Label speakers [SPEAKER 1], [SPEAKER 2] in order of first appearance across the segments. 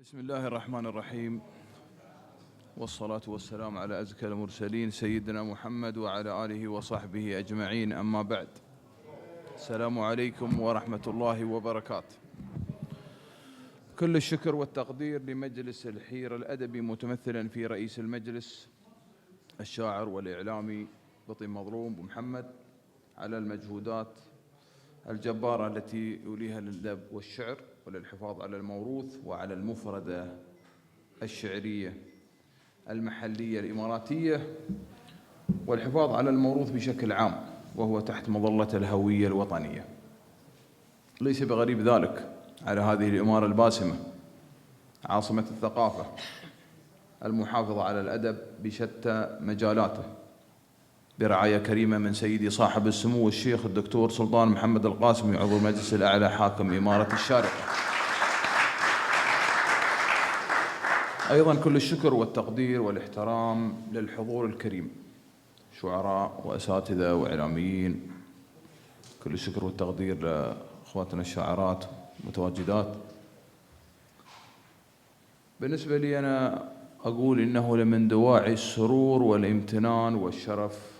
[SPEAKER 1] بسم الله الرحمن الرحيم، والصلاة والسلام على أزكى المرسلين سيدنا محمد وعلى آله وصحبه أجمعين، أما بعد. السلام عليكم ورحمة الله وبركاته. كل الشكر والتقدير لمجلس الحير الأدبي، متمثلا في رئيس المجلس الشاعر والإعلامي بطي مظلوم أبو محمد، على المجهودات الجبارة التي يوليها للأدب والشعر وللحفاظ على الموروث وعلى المفردة الشعرية المحلية الإماراتية، والحفاظ على الموروث بشكل عام، وهو تحت مظلة الهوية الوطنية. ليس بغريب ذلك على هذه الإمارة الباسمة، عاصمة الثقافة، المحافظة على الأدب بشتى مجالاته، برعاية كريمة من سيدي صاحب السمو الشيخ الدكتور سلطان محمد القاسمي، عضو المجلس الأعلى حاكم إمارة الشارقة. أيضا كل الشكر والتقدير والاحترام للحضور الكريم، شعراء وأساتذة وإعلاميين. كل الشكر والتقدير لأخواتنا الشاعرات المتواجدات. بالنسبة لي أنا أقول إنه لمن دواعي السرور والامتنان والشرف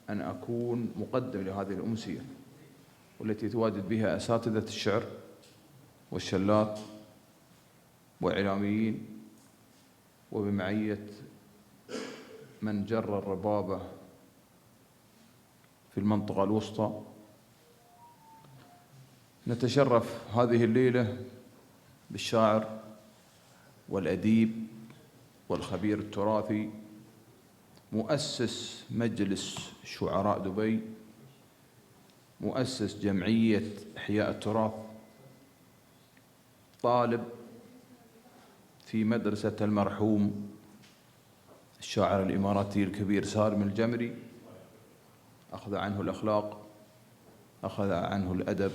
[SPEAKER 1] أن أكون مقدم لهذه الأمسية، والتي يتواجد بها أساتذة الشعر والشلات وإعلاميين، وبمعية من جر الربابة في المنطقة الوسطى. نتشرف هذه الليلة بالشاعر والأديب والخبير التراثي، مؤسس مجلس شعراء دبي، مؤسس جمعية إحياء التراث، طالب في مدرسة المرحوم الشاعر الإماراتي الكبير سالم الجمري، أخذ عنه الأخلاق، أخذ عنه الأدب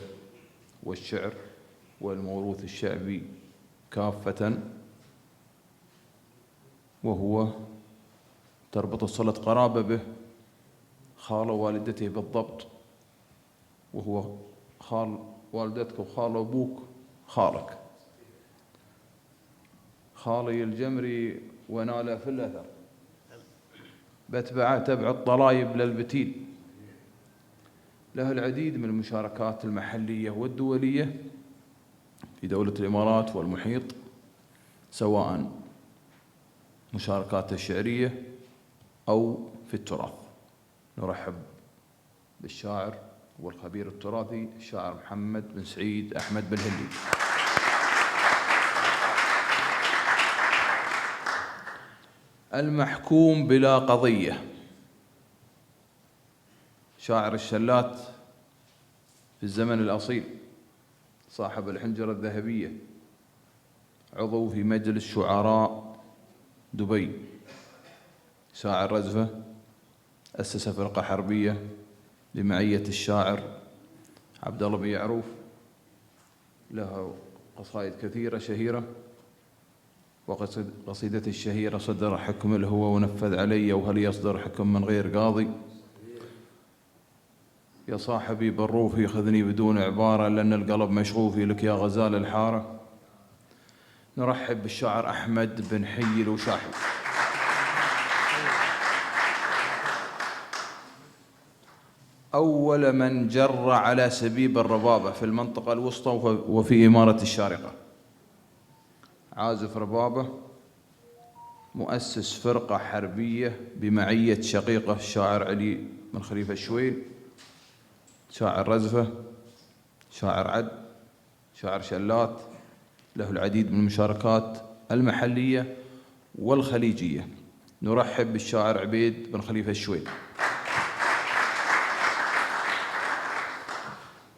[SPEAKER 1] والشعر والموروث الشعبي كافة، وهو تربط صلة قرابة به، خال والدته بالضبط، وهو خال والدتك وخال أبوك خالك. خالي الجمري ونال في الأثر، تبع الطلايب للبتيل. له العديد من المشاركات المحلية والدولية في دولة الإمارات والمحيط، سواء مشاركات الشعرية أو في التراث. نرحب بالشاعر والخبير التراثي الشاعر محمد بن سعيد أحمد بن هندي. المحكوم بلا قضية، شاعر الشلات في الزمن الأصيل، صاحب الحنجرة الذهبية، عضو في مجلس شعراء دبي، شاعر رزفة، أسس فرقة حربية بمعية الشاعر عبد الله بن يعروف، له قصائد كثيرة شهيرة، وقصيدته الشهيرة صدر حكم الهوى ونفذ علي، وهل يصدر حكم من غير قاضي؟ يا صاحبي بالروفي خذني بدون عبارة، لأن القلب مشغوفي لك يا غزال الحارة. نرحب بالشاعر أحمد بن حي الوشاحي. أول من جر على سبيب الربابة في المنطقة الوسطى وفي إمارة الشارقة، عازف ربابة، مؤسس فرقة حربية بمعية شقيقة الشاعر علي بن خليفة الشويل، شاعر رزفة، شاعر عد، شاعر شلات، له العديد من المشاركات المحلية والخليجية. نرحب بالشاعر عبيد بن خليفة الشويل.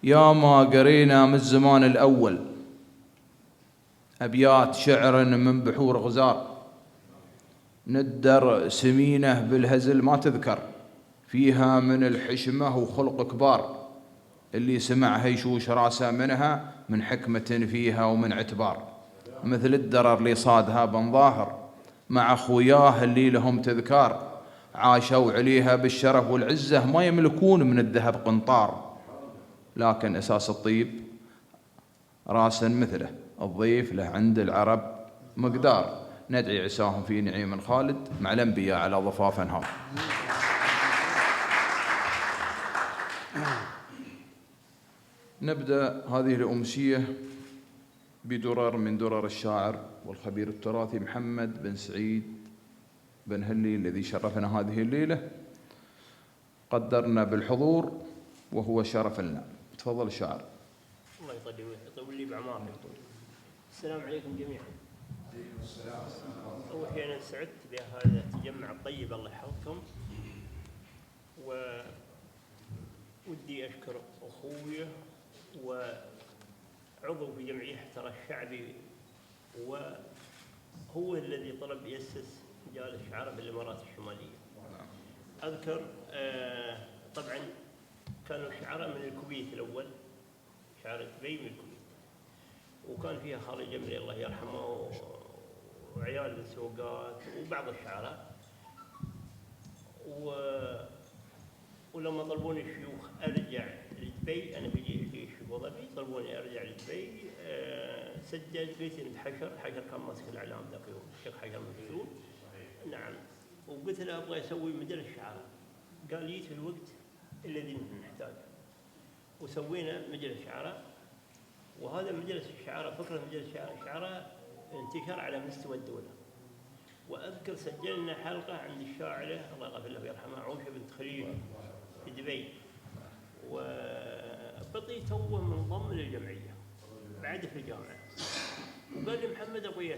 [SPEAKER 1] يا ما قرينا من الزمان الأول أبيات شعر من بحور غزار، ندر سمينة بالهزل ما تذكر، فيها من الحشمة وخلق كبار، اللي سمعها يشوش راسه منها، من حكمة فيها ومن اعتبار، مثل الدرر اللي صادها بن ظاهر مع خوياه اللي لهم تذكار، عاشوا عليها بالشرف والعزة، ما يملكون من الذهب قنطار، لكن أساس الطيب راسا مثله، الضيف له عند العرب مقدار ندعي عساهم في نعيم خالد مع الأنبياء على ضفاف أنهار. نبدأ هذه الأمسية بدرر من درر الشاعر والخبير التراثي محمد بن سعيد بن هلي الذي شرفنا هذه الليلة، قدرنا بالحضور وهو شرف لنا. تفضل الشاعر.
[SPEAKER 2] الله يطول لي بعمارك. السلام عليكم جميعا. أول شيء أنا سعدت بهذا التجمع الطيب، الله يحفظكم. ودي أشكر أخوي وعضو في جمعية احتراء الشعبي، وهو الذي طلب يأسس مجال الشعراء بالإمارات الشمالية. أذكر طبعا كانوا الشعراء من الكويت الأول، شعراء دبي من الكويت، وكان فيها خالد جمري الله يرحمه وعيال السوقات وبعض الشعراء. ولما طلبوني الشيوخ أرجع لدبي، أنا بيجي في أبو ظبي، طلبوني أرجع لدبي. سجلت قلت حشر كان ماسك الإعلام ذاك اليوم، الشيخ حشر مكتوب. نعم. وقلت له أبغى أسوي مجلة شعراء. قال لي في الوقت الذي نحتاجه، وسوينا مجلة شعراء. وهذا مجلس الشعراء، فكرة مجلس الشعراء انتشر على مستوى الدولة. وأذكر سجلنا حلقة عند الشاعرة الله يغفر له ويرحمها عوشة بنت خليل في دبي، وبطي توه منضم للجمعية بعد في الجامعة، وقال لي محمد أبغي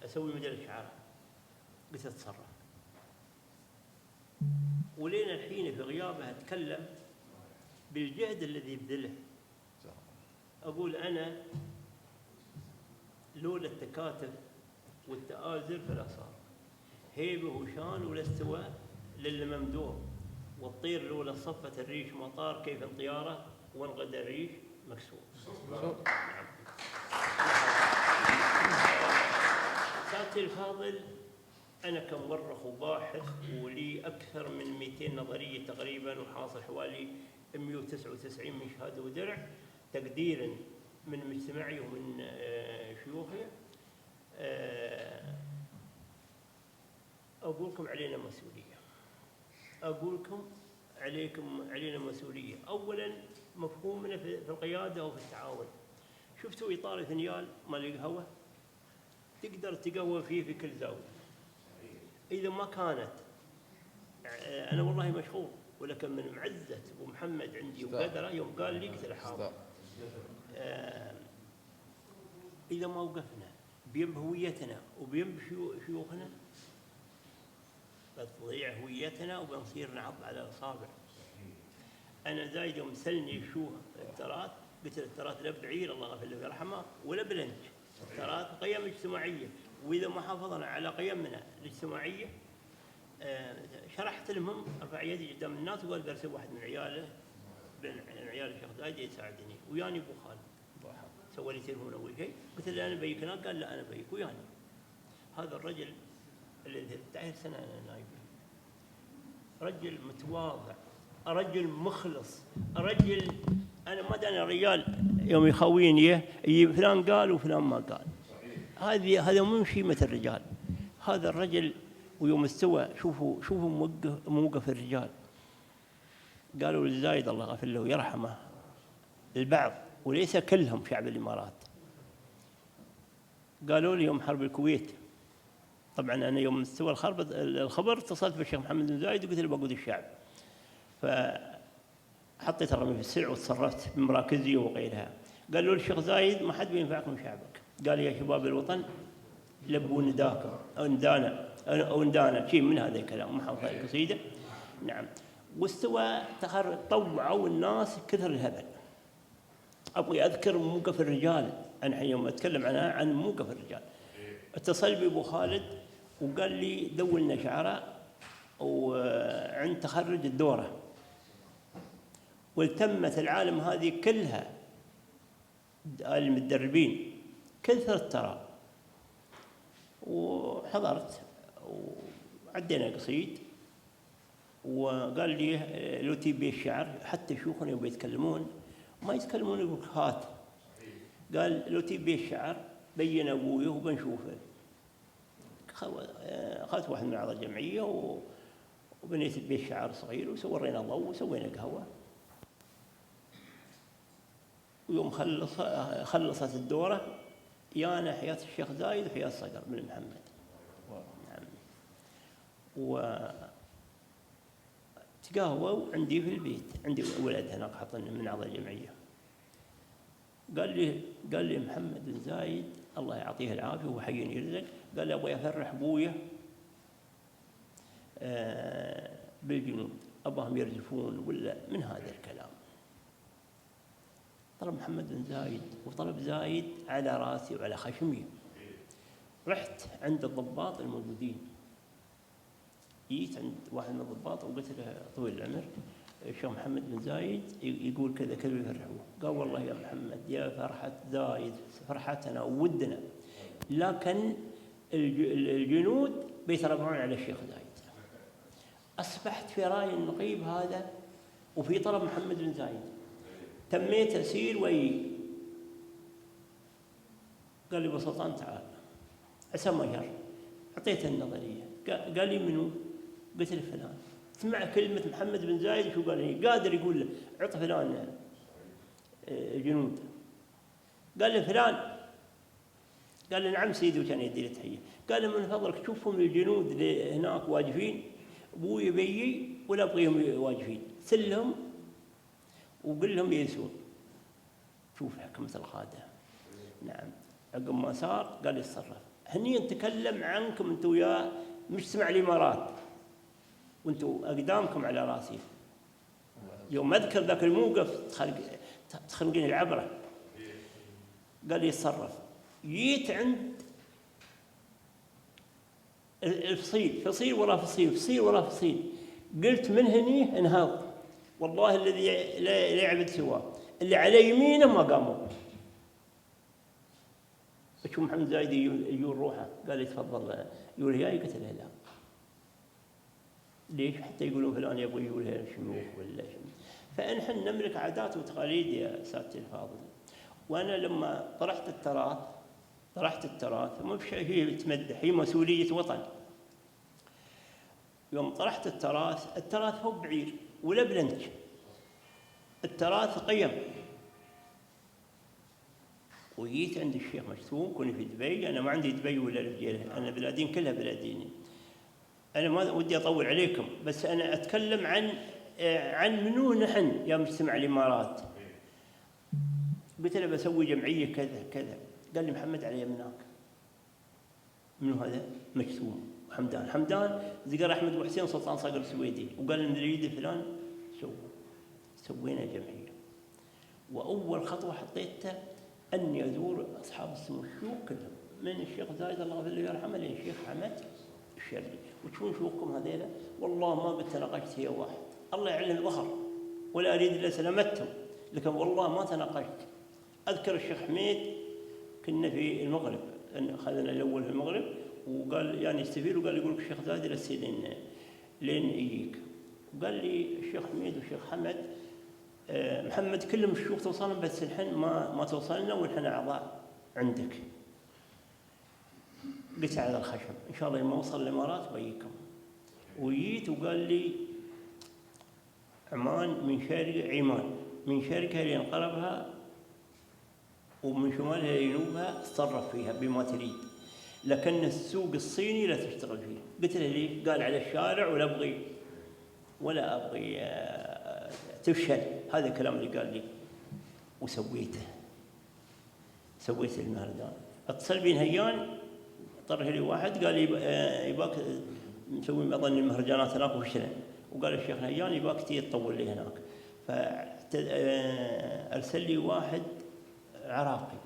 [SPEAKER 2] أسوي مجلة شعراء. قلت أتصرف. ولين الحين في غيابه أتكلم بالجهد الذي يبذله. أقول أنا لولا التكاتف والتآزر فلا صار، هيبة وشان ولا استواء للممدوح، والطير لولا صفة الريش مطار، كيف انطياره وانغدى الريش مكسور. نعم. ساتي الفاضل، أنا كمورخ وباحث ولي أكثر من 200 نظرية تقريبا، وحاصل حوالي 199 من شهادة ودرع تقديرا من مجتمعي ومن شيوخي. أقول لكم علينا مسؤولية. علينا مسؤولية. أولا مفهومنا في القيادة وفي التعاون. شفتوا إطار ثنيال مال القهوة؟ تقدر تقهوى فيه في كل زاوية. إذا ما كانت أنا والله مشغول، ولكن من معزة أبو محمد عندي وقدره يوم قال لي قلت له حاضر. إذا ما وقفنا بيم هويتنا وبيم شيوخنا بتضيع هويتنا وبنصير نعض على الأصابع. أنا زايد يوم سلني شو التراث، قلت له التراث لا بعير الله يغفر له ويرحمه ولا بلنج، التراث قيم اجتماعية، وإذا ما حافظنا على قيمنا الاجتماعية. شرحت لهم، رفع يدي قدام الناس وقال برسل واحد من عياله من عيال الشيخ زايد يساعدني، وياني أبو خالد سوى لي تليفون أول شيء، قلت له أنا بيك هناك، قال لا أنا بيك وياني. هذا الرجل الذي 13 سنة أنا نايب، رجل متواضع، رجل مخلص، رجل أنا ما أدري رجال يوم يخويني يجي فلان قال وفلان ما قال. هذا مو شيمة الرجال. هذا الرجل ويوم استوى شوفوا موقف الرجال. قالوا للزايد الله يغفر له ويرحمه البعض وليس كلهم شعب الإمارات، قالوا لي يوم حرب الكويت، طبعا أنا يوم استوى الخبر اتصلت بالشيخ محمد بن زايد وقلت له بقود الشعب، فحطيت الرمي في السلع وتصرفت بمراكزي وغيرها. قالوا لي الشيخ زايد ما حد بينفعكم شعبك، قال يا شباب الوطن لبوا نداكم أو ندانا شيء من هذا الكلام، ما حافظ القصيدة. نعم. واستوى طوعوا الناس كثر الهبل. أبغي أذكر موقف الرجال، أنا يوم أتكلم عن موقف الرجال، اتصل بي أبو خالد وقال لي دولنا شعراء وعند تخرج الدورة، والتمت العالم هذه كلها المتدربين كثر ترى، وحضرت وعدينا قصيد، وقال لي لو تبي الشعر حتى شيوخنا يبغوا يتكلمون ما يتكلمون بكهات، قال لو تبي الشعر بين أبويه وبنشوفه. أخذت واحد من أعضاء الجمعية وبنيت البيت شعر صغير وسورينا ضوء وسوينا قهوة. ويوم خلصت الدورة يانا حياة الشيخ زايد وحياة صقر بن محمد. نعم. وتقهووا عندي في البيت، عندي ولد هناك حاطني من أعضاء الجمعية. قال لي محمد بن زايد الله يعطيه العافية وحي يرزق، قال لي أبغى أفرح أبويا بالجنود، أباهم يرجفون ولا من هذا الكلام. طلب محمد بن زايد وطلب زايد على راسي وعلى خشمي. رحت عند الضباط الموجودين، جيت عند واحد من الضباط وقلت له طويل العمر الشيخ محمد بن زايد يقول كذا كذا يفرحوه. قال والله يا محمد يا فرحة زايد فرحتنا وودنا، لكن الجنود بيتربعون على الشيخ زايد. أصبحت في رأي النقيب هذا وفي طلب محمد بن زايد. تميت أسير وي. قال لي أبو سلطان تعال عسى ما يهر. أعطيته النظرية. قال لي منو؟ قلت له فلان. سمع كلمة محمد بن زايد شو قال لي؟ قادر يقول له عط فلان الجنود. قال له فلان. قال له نعم سيدي وكان يدي له تحية. قال له من فضلك شوفهم الجنود اللي هناك واقفين أبوي بيي ولا أبغيهم واقفين، سلهم وقل لهم يجلسون. شوف حكمة القادة. نعم. عقب ما صار قال لي اتصرف. هني نتكلم عنكم انتم وياه مجتمع الإمارات وانتم أقدامكم على راسي. يوم أذكر ذاك الموقف تخلقين العبرة. قال لي اتصرف. جيت عند الفصيل، فصيل ولا فصيل، فصيل ولا فصيل. قلت من هني انهض والله الذي لا يعبد سواه، اللي على يمينه ما قاموا. شوف محمد زايد يقول روحه. قال لي تفضل يقول هي. قلت له لا. ليش؟ حتى يقولون فلان يبغى يقول هي شيوخ ولا شيء. فنحن نملك عادات وتقاليد يا سادتي الفاضل. وانا لما طرحت التراث مو بشيء هي تمدح، هي مسؤولية وطن. يوم طرحت التراث هو بعير ولا بلنج، التراث قيم. وجيت عند الشيخ مشتوم كوني في دبي. أنا ما عندي دبي ولا رجالة، أنا بلادين كلها بلاديني. أنا ما ودي أطول عليكم، بس أنا أتكلم عن منو نحن يا مجتمع الإمارات. قلت له بسوي جمعية كذا كذا. قال لي محمد على يمناك. منو هذا؟ مشتوم حمدان زقر أحمد وحسين سلطان صقر السويدي. وقال لنا نريد فلان. سوينا جمعية. وأول خطوة حطيتها أني أزور أصحاب السمو الشيوخ كلهم، من الشيخ زايد الله يرحمه لين الشيخ حمد الشرقي. وتشوفون شيوخكم هذيلا والله ما قد تناقشت هي واحد، الله يعلم الظهر ولا أريد إلا سلامتهم، لكن والله ما تناقشت. أذكر الشيخ حميد كنا في المغرب، أخذنا الأول في المغرب وقال يعني يستفيد، وقال يقول لك الشيخ زايد للسيدين لين يجيك. وقال لي الشيخ حميد والشيخ حمد محمد كلهم الشيوخ توصلنا، بس الحين ما توصلنا والحين أعضاء عندك. قلت على الخشم إن شاء الله لما أوصل الإمارات بيكم. وجيت وقال لي عمان من شركة لينقلبها ومن شمالها لجنوبها تصرف فيها بما تريد، لكن السوق الصيني لا تشتغل فيه. قلت له ليه؟ قال على الشارع ولا أبغي تفشل. هذا الكلام اللي قال لي وسويته. سويت المهرجان. اتصل بي نهيان طرح لي واحد قال لي يباك نسوي أظن المهرجانات هناك وفشلنا، وقال الشيخ نهيان يباك تيجي تطول لي هناك. فأرسل لي واحد عراقي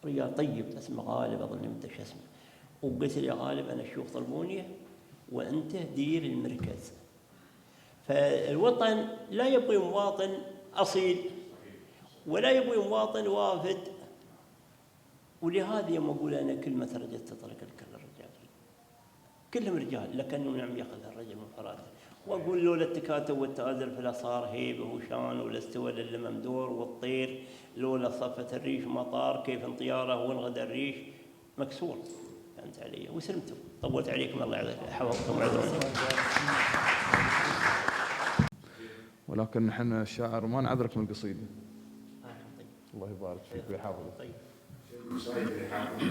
[SPEAKER 2] رجال طيب اسمه غالب، أظن أنت شو اسمه، وقلت له يا غالب أنا الشيوخ طلبوني وأنت دير المركز. فالوطن لا يبغي مواطن أصيل ولا يبغي مواطن وافد. ولهذا يوم أقول أنا كلمة رجل تطلق الكل الرجال كلهم رجال، لكنه نعم يأخذ الرجل من فراده. وأقول لولا التكاتف والتآزر فلا صار هيبة وشان، ولا استوى للممدور والطير، لولا صفة الريش مطار كيف انطياره وانغدى الريش. مكسور. فهمت علي؟ وسلمتم. طولت عليكم، الله يحفظكم ويعذروني.
[SPEAKER 1] ولكن نحن الشاعر ما نعذرك من القصيدة. الله يبارك فيك ويحفظك.
[SPEAKER 2] طيب.
[SPEAKER 3] صايد اللي حافظ.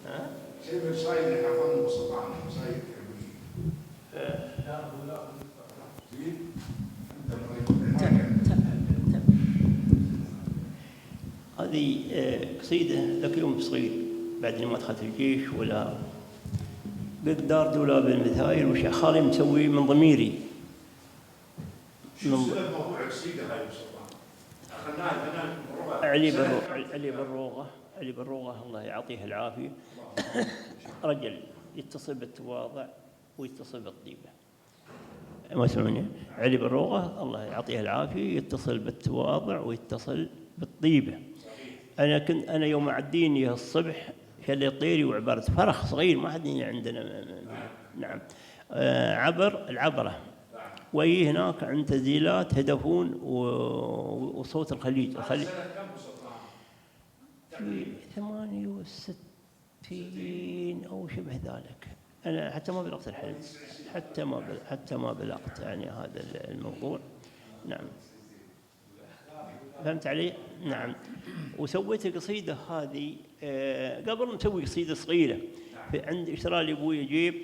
[SPEAKER 3] ها؟ شيء صايد اللي حافظ مصطفى صايد.
[SPEAKER 2] هذه قصيدة ذاك يوم صغير بعد ما دخلت الجيش، ولا قلت دار دولاب المثايل وش خالي مسوي من ضميري.
[SPEAKER 3] شو موضوع القصيدة هاي مصطفى؟ أخذناها
[SPEAKER 2] علي بالروغة الله يعطيه العافية. رجل يتصل بالتواضع ويتصل بالطيبة. ما يسمعني؟ علي بالروغة الله يعطيه العافية يتصل بالتواضع ويتصل بالطيبة. أنا يوم أعديني الصبح شل طيري وعبارة فرخ صغير ما حد عندنا. نعم. عبر العبرة وهي هناك عند تسجيلات هدفون وصوت الخليج. في 68 أو شبه ذلك. أنا حتى ما بلغت الحلم، حتى ما بلغت يعني هذا الموضوع. نعم. فهمت علي؟ نعم. وسويت القصيدة هذه قبل مسوي قصيدة صغيرة. عند اشترى لي أبوي جيب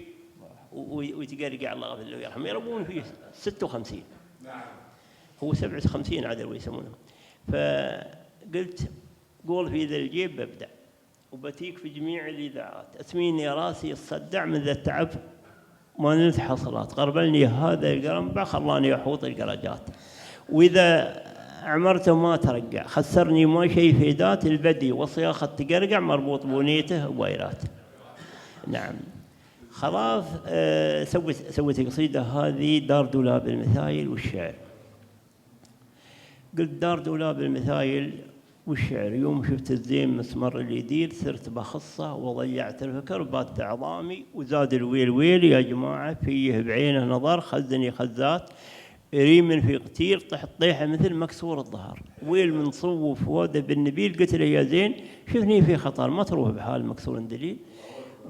[SPEAKER 2] ويتقرقع الله يغفر له ويرحمه، يربون فيه 56. هو 57 عاد يسمونه. فقلت قول في ذا الجيب ببدع وبتيك في جميع الإذاعات، اسميني راسي الصدع من ذا التعب ما نلت حصلات، قربلني هذا القرنبع خلاني أحوط القرجات، وإذا عمرته ما ترقع خسرني ما شيء في ذات البدي وصياخة تقرقع مربوط بنيته وبيرات. نعم. خلاص سويت القصيدة هذه دار دولاب المثايل والشعر. قلت دار دولاب المثايل والشعر يوم شفت الزين مسمر اللي يدير صرت بخصه وضيعت الفكر بات عظامي وزاد الويل ويل يا جماعة فيه بعينه نظر خزني خزات ريم في قتير طيحة مثل مكسور الظهر ويل من صوف وده بالنبيل قلت له يا زين شفني في خطر ما تروح بحال مكسور دليل.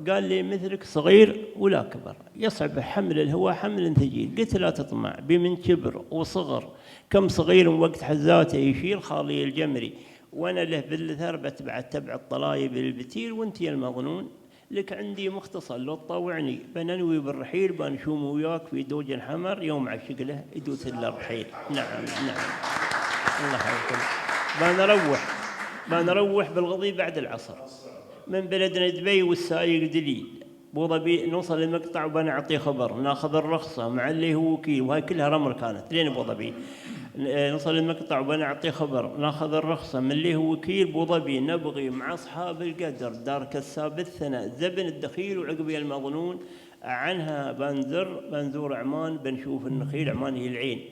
[SPEAKER 2] قال لي مثلك صغير ولا كبر يصعب حمل الهوى حمل ثقيل. قلت لا تطمع بمن كبر وصغر كم صغير وقت حزاته يشيل خالي الجمري وانا له بالثر بتبع الطلايب البتيل وانت يا المظنون لك عندي مختصر لو تطوعني بننوي بالرحيل بنشوم وياك في دوج الحمر يوم عشق له يدوث الرحيل. نعم نعم الله يحفظكم. بنروح بالغضي بعد العصر من بلدنا دبي والسايق دليل بوظبي نوصل المقطع وبنعطي خبر ناخذ الرخصة مع اللي هو وكيل وهاي كلها رمر كانت لين بوظبي نوصل المقطع وبنعطي خبر ناخذ الرخصة من اللي هو وكيل بوظبي نبغي مع أصحاب القدر دار كساب الثناء زبن الدخيل وعقبي المظنون عنها بنزور عمان بنشوف النخيل عمان هي العين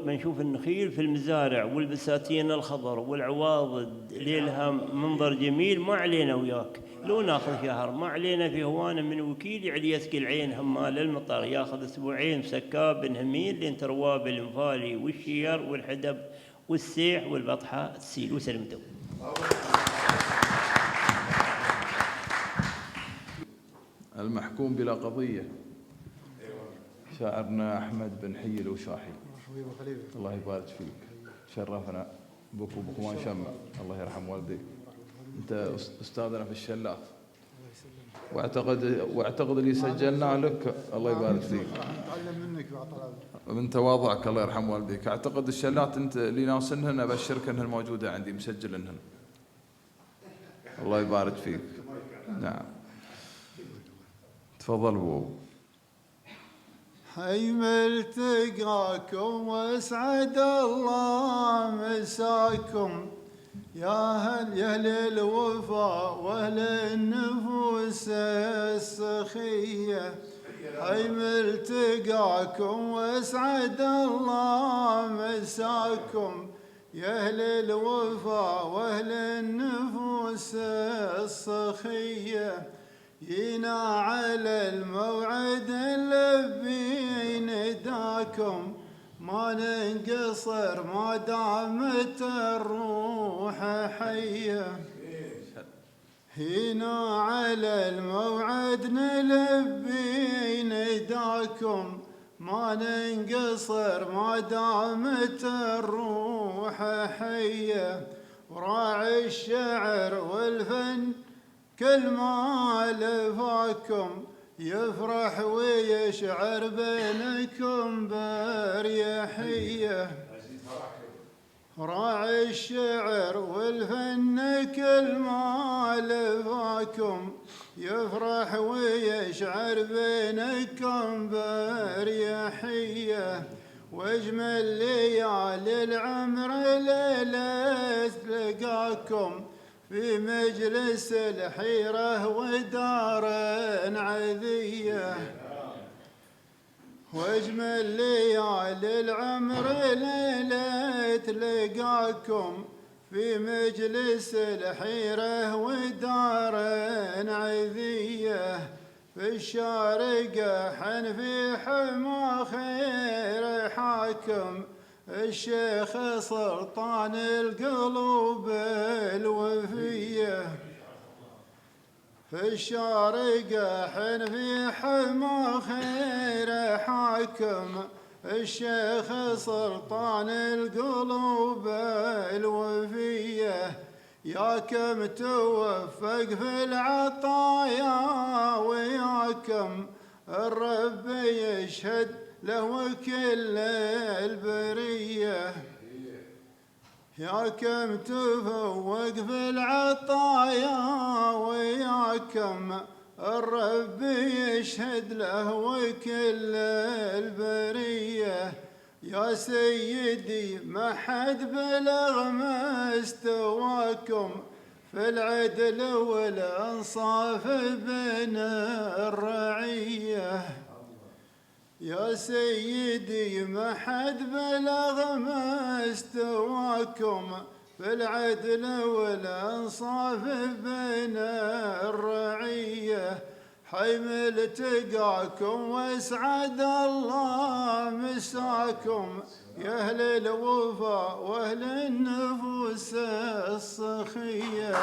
[SPEAKER 2] بنشوف النخيل في المزارع والبساتين الخضر والعواضد ليلها منظر جميل ما علينا وياك لو ناخذ شهر ما علينا في هوانا من وكيل يعني يسقي العين همال المطر ياخذ اسبوعين سكاب بن هميل لين ترواب الانفالي والشير والحدب والسيح والبطحه السيل وسلمتوا.
[SPEAKER 1] المحكوم بلا قضيه شاعرنا أحمد بن حي الوشاحي الله يبارك فيك شرفنا بك وبكمان شمع الله يرحم والديك. أنت أستاذنا في الشلات واعتقد اللي سجلناه لك الله يبارك فيك
[SPEAKER 3] نتعلم منك
[SPEAKER 1] من تواضعك الله يرحم والديك. أعتقد الشلات أنت اللي ناصنهن أبشرك أنهن موجودة عندي مسجلنهن الله يبارك فيك. نعم تفضل بو.
[SPEAKER 4] حي ملتقاكم واسعد الله مساكم يا اهل الوفاء واهل النفوس السخيه. حي ملتقاكم واسعد الله مساكم يا اهل الوفاء واهل النفوس السخيه. جينا على الموعد اللي نداكم ما ننقصر ما دامت الروح حية. هنا على الموعد نلبي نداكم، ما ننقصر ما دامت الروح حية، وراعي الشعر والفن كل ما لفاكم، يفرح ويشعر بينكم باريحية. راعي الشعر والفن كل ما لفاكم، يفرح ويشعر بينكم باريحية، واجمل ليالي العمر ليلة لقاكم، في مجلس الحيرة ودار عذية. واجمل ليالي العمر ليلة لقاكم، في مجلس الحيرة ودار عذية، في الشارقة حن في حما خير حاكم، الشيخ سلطان القلوب الوفية. في الشارقة حن في حما خير حاكم، الشيخ سلطان القلوب الوفية، يا كم توفق في العطايا وياكم، الرب يشهد له وكل البرية. يا كم تفوق في العطايا وياكم، الرب يشهد له وكل البرية. يا سيدي ما حد بلغ مستواكم، في العدل والانصاف بين الرعيه. يا سيدي ما حد بلغ مستواكم، في العدل والانصاف بين الرعيه، حيمل تقاكم واسعد الله مساكم، يا اهل الوفاء واهل النفوس السخيه.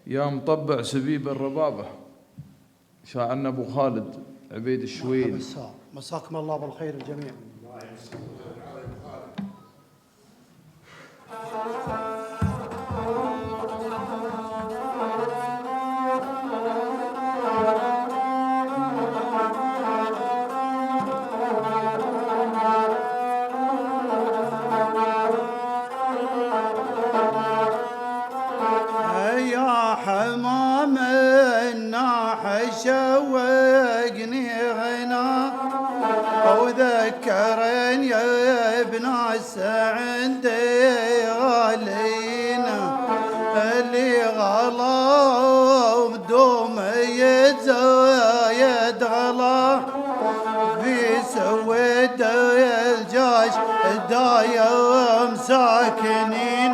[SPEAKER 1] يا مطبع سبيب الربابة، شاعرنا أبو خالد عبيد الشويني.
[SPEAKER 5] مساكم الله بالخير الجميع.
[SPEAKER 4] شوقني غنى وذكرني يا ابن السعد غالينا، اللي غلا بدوم يتزايد غلا، في سود الجاش دايم ساكنين.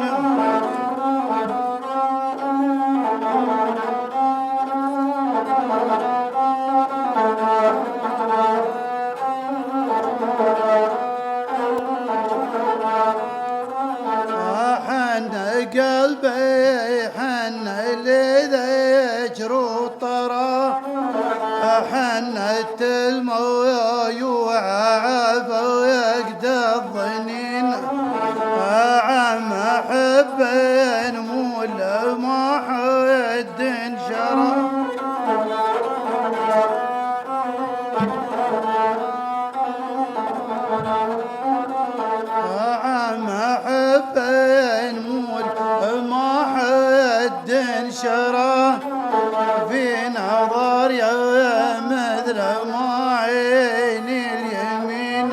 [SPEAKER 4] قلبي حن لذكر وطرى، حنت المويوع فوقد الظنين، عم حب مول ما حد شرى. عم حب ما حد شرى، في نظر يا مثل ما عين اليمين،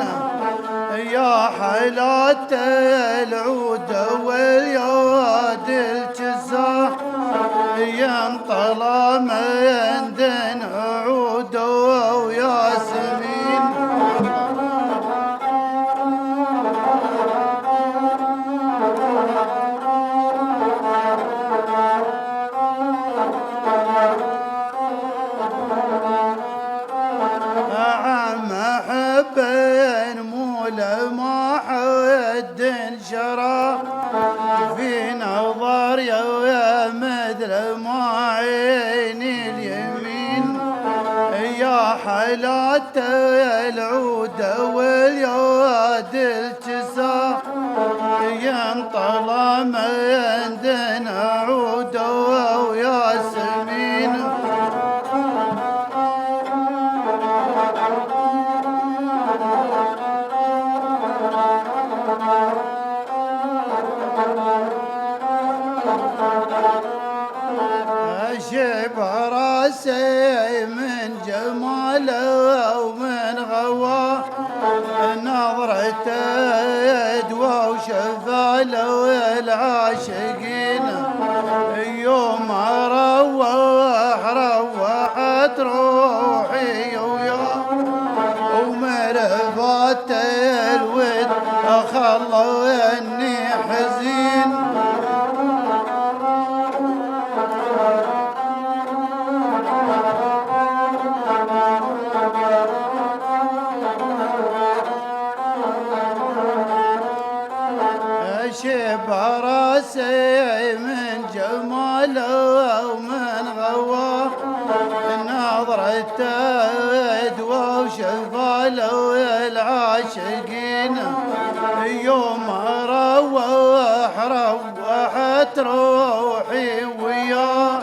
[SPEAKER 4] يا حلات العود والياد الجزاح، ينطلى من دن عود وياسمين. عم حب مول ما حد شرى، حالات العود واليود الجسا ينطلع من دين عود وياسمين شب راسي من جماله ومن غواه نظرته دوا وشفاله والعاشقين يوم روحت روحي وياه ومرفات الود خلاني حزين شب راسي من جماله ومن غواه نظرته دوا وشفاله والعاشقين يوم روحت روحي وياه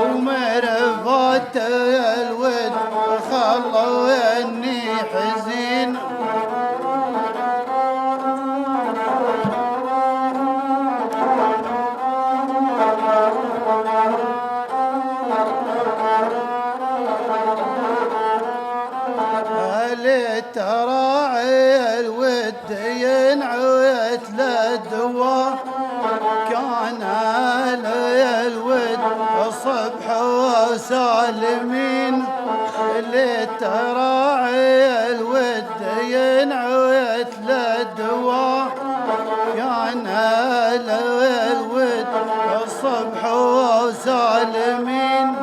[SPEAKER 4] ومرفات الود خلاني حزين تراعي الود ينعت للدواء كان الود الصبح وسالمين اللي تراعي الود ينعت للدواء كان الود الصبح وسالمين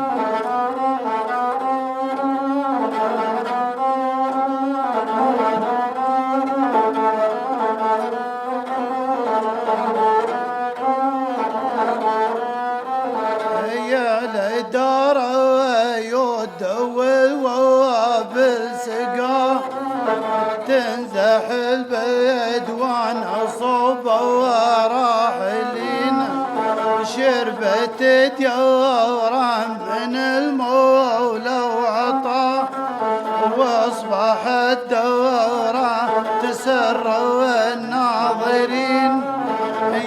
[SPEAKER 4] تنزح البدوان صوبه وراحلين شربت ديارا من المولى وعطاه واصبح الدورة تسر والناظرين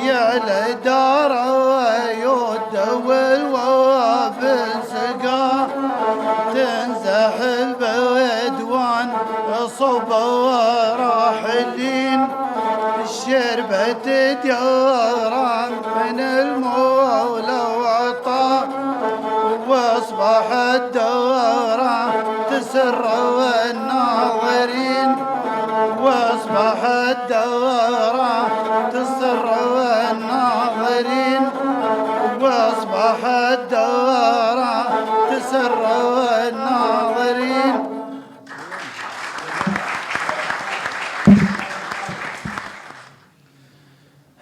[SPEAKER 4] يعلى دار ويود والوابل سقاه تنزح البدوان صوب وراحلين شربت ديارا من المولى وعطاه واصبح الدورة تسر والناظرين واصبح الدورة تسر والناظرين واصبح الدورة تسر والناظرين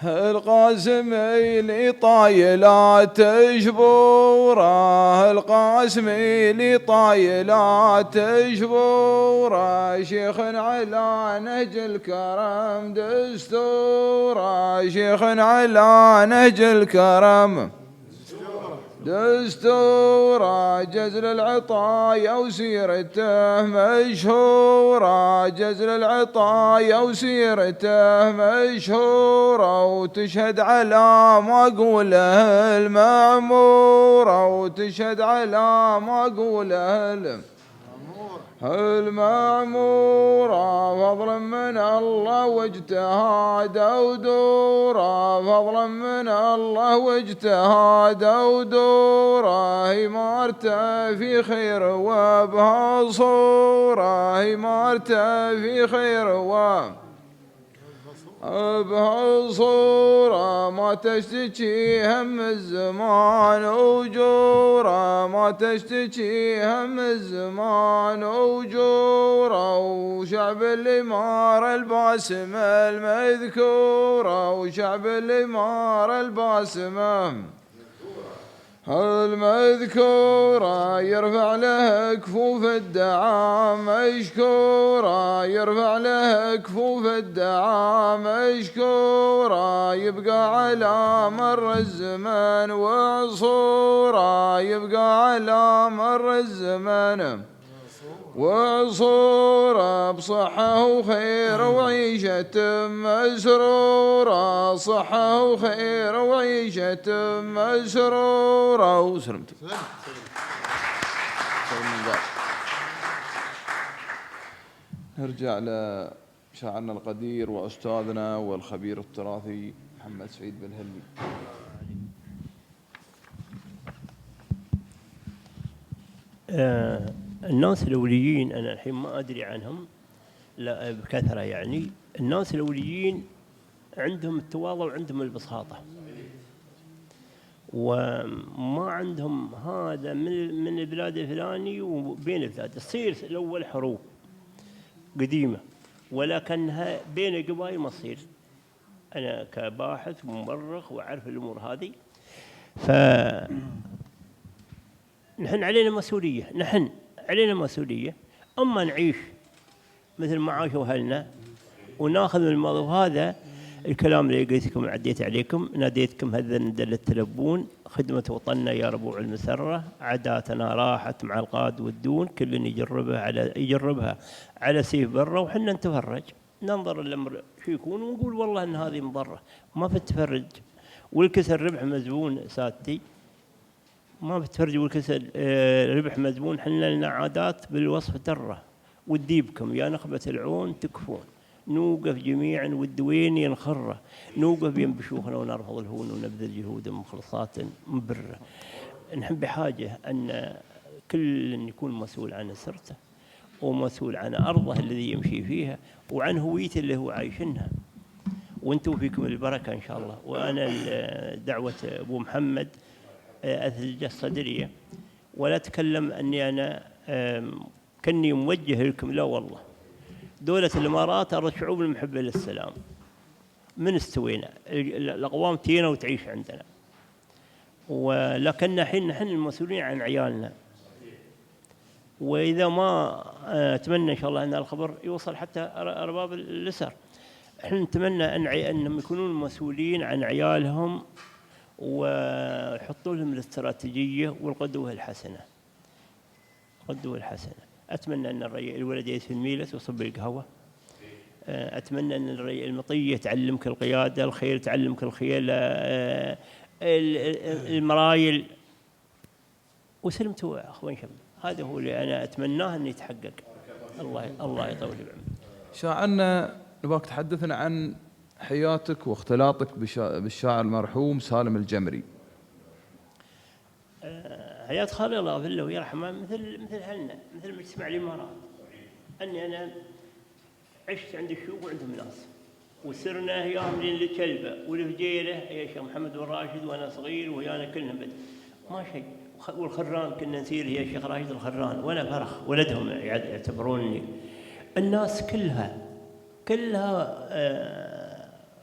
[SPEAKER 1] القاسم اللي طايلات جبوره القاسم اللي طايلات جبوره شيخ على نهج الكرم دستوره شيخ على نهج الكرم دستوره جزل العطايا وسيرته مشهوره جزل العطايا وسيرته مشهوره وتشهد على ما قوله المأموره وتشهد على ما قوله المأمورة فضلا من الله واجتهاد ودورة فضلا من الله واجتهاد ودورة إمارته في خير وبها صورة إمارته في خير بها صورة ما تشتكي هم الزمان وجورة ما تشتكي هم الزمان وجورة وشعب الإمارة الباسمة المذكورة وشعب الإمارة الباسمة المذكورة يرفع له كفوف الدعاء مشكورة، يرفع له كفوف الدعاء مشكورة، يبقى على مر الزمان وعصورة، يبقى على مر الزمان وعصورة، بصحة وخير وعيشة مسرورة، صحة وخير وعيشة مسرورة. وسلمت. نرجع لشاعرنا القدير وأستاذنا والخبير التراثي محمد سعيد بن هلي.
[SPEAKER 2] الناس الأوليين أنا الحين ما أدري عنهم لا بكثرة، يعني الناس الأوليين عندهم التواضع وعندهم البساطة، وما عندهم هذا من البلاد الفلاني وبين البلاد. تصير الأول حروب قديمة ولكنها بين القبائل ما تصير. أنا كباحث ومؤرخ وأعرف الأمور هذه، نحن علينا مسؤولية، نحن علينا مسؤولية، أما نعيش مثل ما عاشوا أهلنا وناخذ من الماضي. وهذا الكلام اللي قلتكم عديت عليكم، ناديتكم هذا ندل التلبون، خدمة وطننا يا ربوع المسرة، عاداتنا راحت مع القاد والدون، كل يجربها على سيف برة، وحنا نتفرج ننظر الأمر شو يكون ونقول والله إن هذه مضرة، ما في التفرج والكسر ربح مزبون سادتي، ما بتفرجوا والكسل ربح مزبون. حنا لنا عادات بالوصف درة، وديبكم يا نخبة العون تكفون، نوقف جميعا والدوين ينخره، نوقف ينبشوخنا ونرفض الهون ونبذل جهود مخلصات مبرة. نحن بحاجة أن كل يكون مسؤول عن سرته ومسؤول عن أرضه الذي يمشي فيها وعن هويته اللي هو عايشنها، وانتم فيكم البركة إن شاء الله. وأنا دعوة أبو محمد أثلج صدرية ولا أتكلم أني أنا كني موجه لكم، لا والله. دولة الإمارات أرى الشعوب المحبة للسلام، من استوينا الأقوام تينا وتعيش عندنا، ولكن حين نحن المسؤولين عن عيالنا. وإذا ما أتمنى إن شاء الله أن الخبر يوصل حتى أرباب الأسر، احنا نتمنى أنهم يكونون مسؤولين عن عيالهم ويحطوا لهم الاستراتيجية والقدوة الحسنة. قدوة الحسنة. أتمنى أن الولد يدفن الميلة ويصب القهوة. أتمنى أن المطية تعلمك القيادة، الخيل تعلمك الخيل، المرايل، وسلمتوا أخوان شباب. هذا هو اللي أنا أتمناه أن يتحقق. الله يطول بعمرك.
[SPEAKER 1] شاعرنا نبغاك تحدثنا عن حياتك واختلاطك بالشاعر المرحوم سالم الجمري.
[SPEAKER 2] حياة خالي الله يغفر له ويرحمه مثل أهلنا، مثل مجتمع الإمارات. أني أنا عشت عند الشيوخ وعندهم ناس، وسرنا أيام للكلبة والفجيلة يا شيخ محمد والراشد وأنا صغير ويانا كلنا ما شيء. والخران كنا نسير يا شيخ راشد الخران وأنا فرخ ولدهم يعتبروني. الناس كلها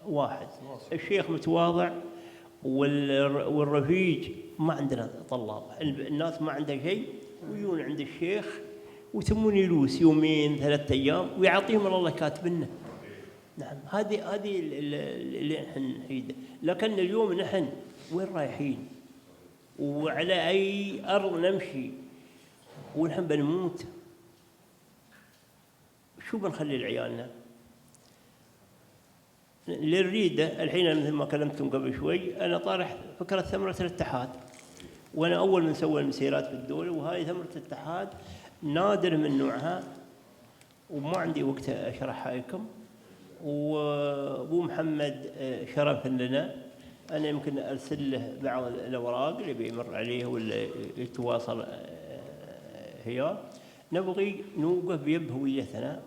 [SPEAKER 2] واحد. الشيخ متواضع والرفيج. ما عندنا طلاب، الناس ما عندها شيء ويجون عند الشيخ ويتمون يلوس يومين 3 أيام ويعطيهم الله كاتب لنا. نعم هذه اللي نحن نريده. لكن اليوم نحن وين رايحين وعلى أي أرض نمشي ونحن بنموت؟ شو بنخلي لعيالنا؟ اللي نريده الحين مثل ما كلمتكم قبل شوي، أنا طارح فكرة ثمرة الاتحاد، وأنا أول من سوى المسيرات في الدولة، وهذه ثمرة الاتحاد نادر من نوعها وما عندي وقت أشرحها لكم. وأبو محمد شرف لنا، أنا يمكن أرسل له بعض الأوراق اللي بيمر عليه ولا يتواصل هي. نبغي نوقف بيد هويتنا،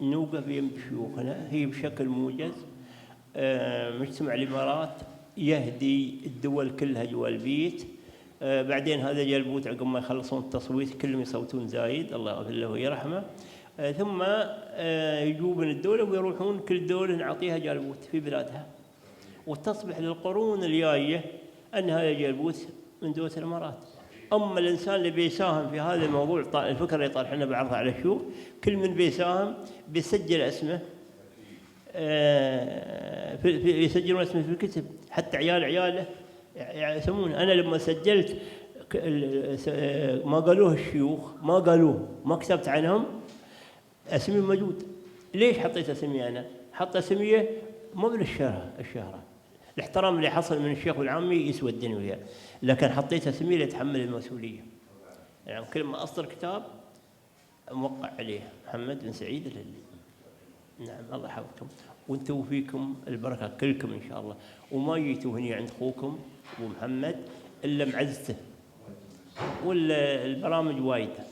[SPEAKER 2] نوقف بيد شيوخنا، هي بشكل موجز. مجتمع الإمارات يهدي الدول كلها جوا البيت. بعدين هذا جلبوت عقب ما يخلصون التصويت كلهم يصوتون زايد الله يغفر له ويرحمه. ثم يجوا من الدولة ويروحون كل دولة نعطيها جلبوت في بلادها، وتصبح للقرون الجاية أن هذا الجلبوت من دولة الإمارات. أما الإنسان اللي بيساهم في هذا الموضوع، الفكرة اللي طرحنا بعرضها على الشيوخ، كل من بيساهم بيسجل اسمه، يسجلون اسمه في الكتب، حتى عياله يسمون. أنا لما سجلت ما قالوه الشيوخ، ما كتبت عنهم، اسمي موجود. ليش حطيت اسمي أنا؟ حط اسمي مو بالشهرة، الاحترام اللي حصل من الشيخ والعامي يسوى الدنيا وياه، لكن حطيت اسمي ليتحمل المسؤولية. يعني كل ما أصدر كتاب موقع عليه محمد بن سعيد الهلي. نعم، الله يحفظكم وانتم فيكم البركة كلكم إن شاء الله. وما جيتوا هنا عند أخوكم أبو محمد إلا معزته، والبرامج وايدة.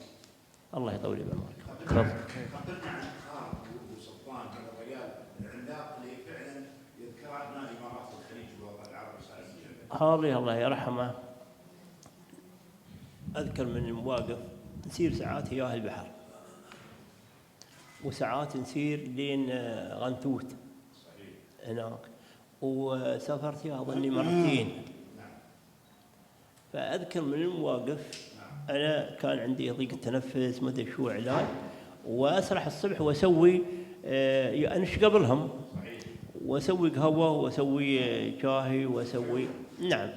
[SPEAKER 2] الله يطول بعمرك.
[SPEAKER 3] خبرنا عن خالد وسلطان، هذا الرجال العملاق اللي فعلا يذكر ابناء امارات الخليج والوطن العربي السعودي.
[SPEAKER 2] هذه الله يرحمه، أذكر من المواقف نسير ساعات هياه البحر، وساعات نسير لين غنتوت هناك، وسافرت فيها أظني مرتين. فأذكر من المواقف أنا كان عندي ضيق التنفس ما أدري شو علاج، وأسرح الصبح وأسوي أنش قبلهم، وأسوي قهوة وأسوي شاهي وأسوي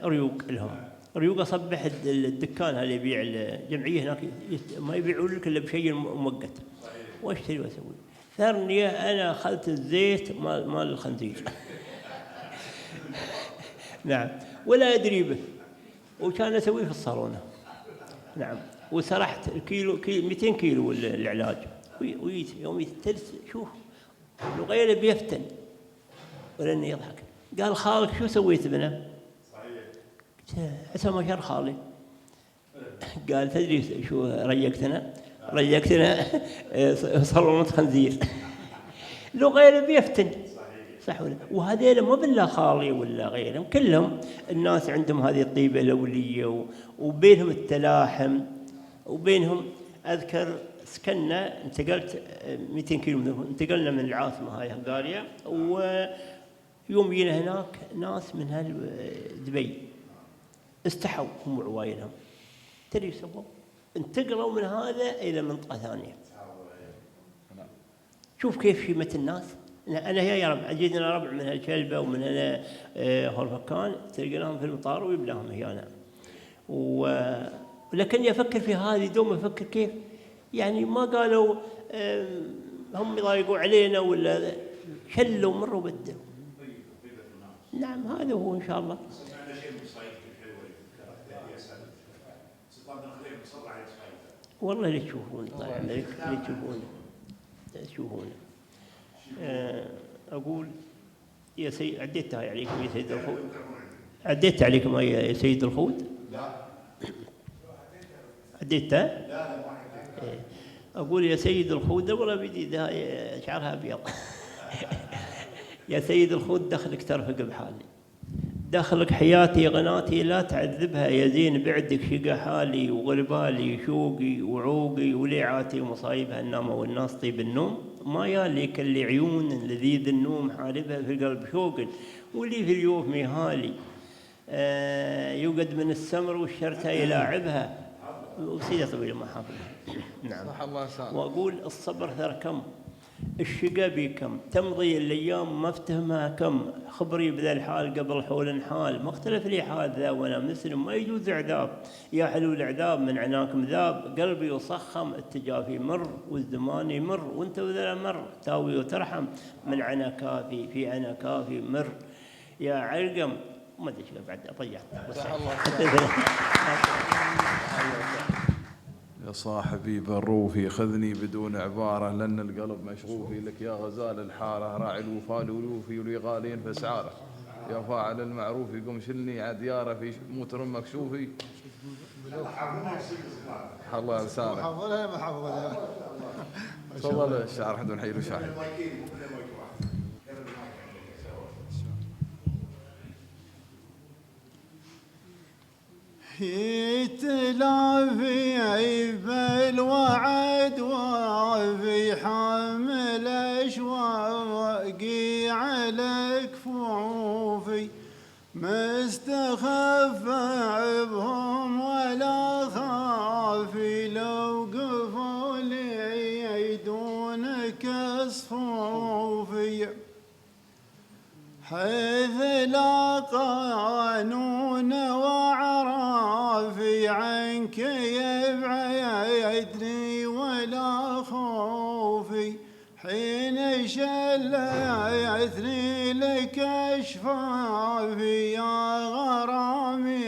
[SPEAKER 2] ريوق لهم، ريوق أصبح الدكان اللي يبيع الجمعية هناك ما يبيعون لك إلا بشيء مؤقت، وأشتري وأسوي. ثانية أنا أخذت الزيت مال الخنزير نعم، ولا أدري به، وكان أسويه في الصالونة. نعم، وسرحت الكيلو 200 كيلو العلاج، ويت يوم يتلس شوف الغير بيفتن ولأنه يضحك. قال خالك شو سويت بنا؟ عسى ما شر خالي. قال تدري شو ريقتنا صالونة خنزير. لو غير بيفتن صح ولا؟ وهذيل مو بالله خالي ولا غيرهم، كلهم الناس عندهم هذه الطيبة الأولية، وبينهم التلاحم، وبينهم أذكر سكننا، انتقلت 200 كيلو انتقلنا من العاصمة هاي هنغاريا، ويوم جينا هناك ناس من دبي استحوا هم وعوايلهم، تدري سووا؟ انتقلوا من هذا إلى منطقة ثانية. شوف كيف شيمة الناس. أنا هي يا رب أجدنا ربع من هالكلبة ومن هنا هالفكان تلقيناهم في المطار ويبلاهم هنا. ولكن يفكر في هذه دوم يفكر كيف يعني ما قالوا هم يضايقوا علينا ولا شلوا مروا بدلوا. نعم هذا هو إن شاء الله. والله اللي تشوفون طالع اللي تشوفون أقول يا سيد عديتها عليكم يا سيد الخوت، عديت عليكم يا سيد الخوت؟ لا عديتها؟ لا أقول يا سيد الخوت والله بدي شعرها أبيض يا سيد الخوت دخلك ترفق بحالي، دخلك حياتي غناتي لا تعذبها يا زين، بعدك شقى حالي وغربالي شوقي وعوقي وليعاتي ومصايبها النامة والناس طيب النوم، ما يالي كل عيون لذيذ النوم حالبها في القلب شوق، واللي في اليوف ميهالي يوقد من السمر والشرتة يلاعبها، وسيدة طويلة ما حافظها. نعم صح الله سامع. وأقول الصبر ثركم، الشقا بكم، تمضي الأيام ما افتهمها كم، خبري بذا الحال قبل حول حال، ما اختلف لي حال ذا وأنا مسلم ما يجوز عذاب، يا حلو العذاب من عناك مذاب، قلبي يصخم التجافي مر والزمان يمر، وانت وذا مر تاوي وترحم، من عنا كافي في عنا كافي مر، يا علقم ما ادري ايش بعد ضيعت.
[SPEAKER 1] يا صاحبي بروفي خذني بدون عبارة لأن القلب مشغوفي لك يا غزال الحارة، راعي الوفاء الولوفي ولي غالين فسعارة، يا فاعل المعروف قم شلني عديارة في موت رمك شوفي. الله لسانك.
[SPEAKER 4] حافظها ما حافظها.
[SPEAKER 1] تفضل الشعر حد نحيي له شاهد.
[SPEAKER 4] يتلافي بالوعد وفي حامل اشواقي على كفوفي استخف بهم ولا خافي لو قفوا لي دونك صفوفي حيث لا قانون وعرافي عنك يبعدني ولا خوفي حين شليتني لك اشفافي يا غرامي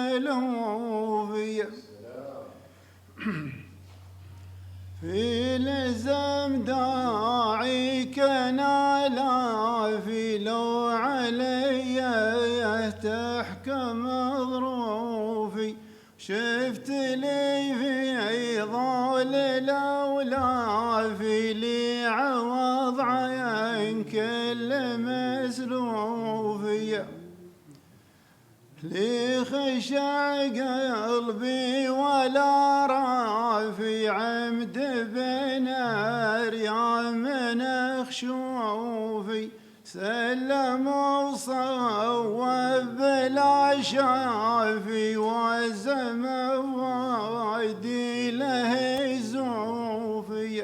[SPEAKER 4] تملوفي في لزم داعيك نالافي لو علي تحكم ظروفي شفت لي في ظل الاولى في لي عوض عن كل مسلوفي لي خشع قلبي ولا رافي عمد بنار يا من خشوفي سلم وصوب بلا شافي وزم وايدي له زوفي